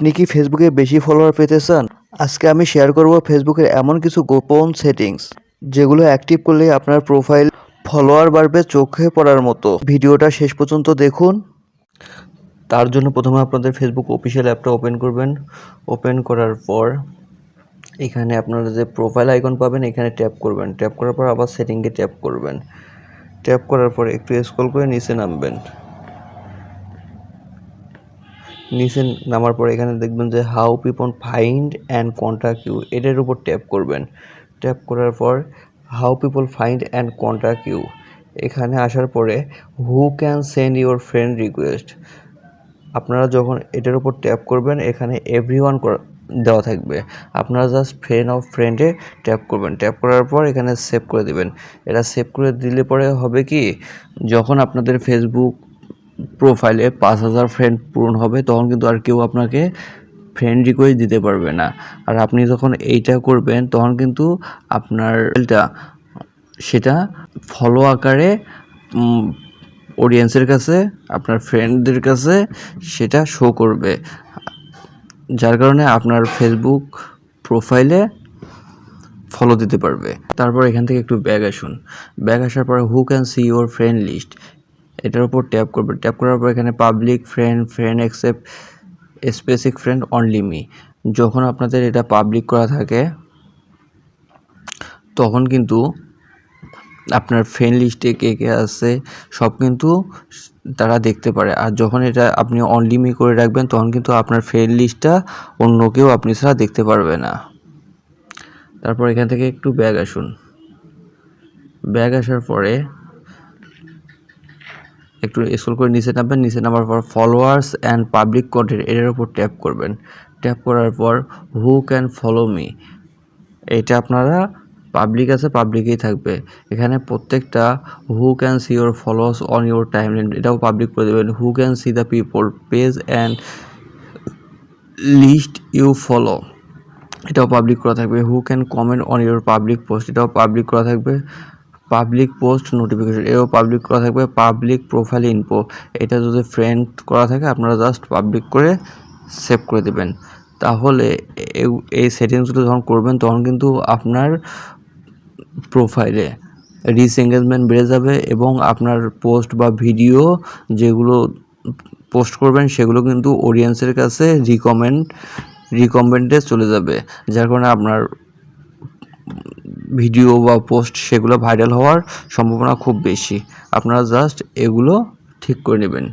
আপনি কি ফেসবুকে বেশি ফলোয়ার পেতে চান? আজকে আমি শেয়ার করব ফেসবুকের এমন কিছু গোপন সেটিংস যেগুলো অ্যাক্টিভ করলে আপনার প্রোফাইল ফলোয়ার বাড়বে চোখে পড়ার মতো। ভিডিওটা শেষ পর্যন্ত দেখুন। তার জন্য প্রথমে আপনাদের ফেসবুক অফিসিয়াল অ্যাপটা ওপেন করবেন। ওপেন করার পর এখানে আপনারা যে প্রোফাইল আইকন পাবেন এখানে ট্যাপ করবেন। ট্যাপ করার পর আবার সেটিংয়ে ট্যাপ করবেন। ট্যাপ করার পর একটু স্ক্রল করে নিচে নামবেন। নিচে নামার পর এখানে দেখবেন যে how people find and contact you, এটার উপর ট্যাপ করবেন। ট্যাপ করার পর how people find and contact you, এখানে আসার পরে who can send your friend request, আপনারা যখন এটার উপর ট্যাপ করবেন এখানে এভরিওয়ান দেওয়া থাকবে। আপনারা জাস্ট ফ্রেন্ড অফ ফ্রেন্ডে ট্যাপ করবেন। ট্যাপ করার পর এখানে সেভ করে দিবেন। এটা সেভ করে দিলে পরে হবে কি, যখন আপনাদের ফেসবুক প্রোফাইলে 5000 ফ্রেন্ড পূরণ হবে তখন কিন্তু আর কেউ আপনাকে ফ্রেন্ড রিকোয়েস্ট দিতে পারবে না। আর আপনি যখন এইটা করবেন তখন কিন্তু আপনার সেটা ফলো আকারে অডিয়েন্সের কাছে, আপনার ফ্রেন্ডদের কাছে সেটা শো করবে, যার কারণে আপনার ফেসবুক প্রোফাইলে ফলো দিতে পারবে। তারপর এখান থেকে একটু ব্যাক আসুন। ব্যাক আসার পরে who can see your friend list, এটার উপর ট্যাপ করবেন। ট্যাপ করার পর এখানে public friend, friend accept, specific friend, only me, যখন আপনাদের এটা পাবলিক করা থাকে তখন কিন্তু আপনার ফ্রেন্ড লিস্টে কে কে আছে সব কিন্তু তারা দেখতে পারে। আর যখন এটা আপনি অনলি মি করে রাখবেন তখন কিন্তু আপনার ফ্রেন্ড লিস্টটা অন্য কেউ আপনি ছাড়া দেখতে পারবে না। তারপর এখান থেকে একটু ব্যাক আসুন। ব্যাক আসার পরে একটু স্ক্রল করে নিচে নামবেন। নিচে নামার পর ফলোয়ার্স অ্যান্ড পাবলিক কন্টেন্ট, এটার উপর ট্যাপ করবেন। ট্যাপ করার পর হু ক্যান ফলো মি, এটা আপনারা পাবলিক আছে, পাবলিকই থাকবে। এখানে প্রত্যেকটা who can see your followers on your timeline, এটাও পাবলিক করে দেবেন। Who can see the people page and list you follow, এটাও পাবলিক করা থাকবে। Who can comment on your public post, এটাও পাবলিক করা থাকবে। পাবলিক পোস্ট নোটিফিকেশন, এও পাবলিক করা থাকবে। পাবলিক প্রোফাইল ইনফো, এটা যদি ফ্রেন্ড করা থাকে আপনারা জাস্ট পাবলিক করে সেভ করে দেবেন। তাহলে এই সেটিংসগুলো যখন করবেন তখন কিন্তু আপনার প্রোফাইলে রিচ এঙ্গেজমেন্ট বেড়ে যাবে এবং আপনার পোস্ট বা ভিডিও যেগুলো পোস্ট করবেন সেগুলো কিন্তু অডিয়েন্সের কাছে রিকমেন্ডে চলে যাবে, যার কারণে আপনার ভিডিও বা পোস্ট সেগুলো ভাইরাল হওয়ার সম্ভাবনা খুব বেশি। আপনারা জাস্ট এগুলো ঠিক করে নেবেন।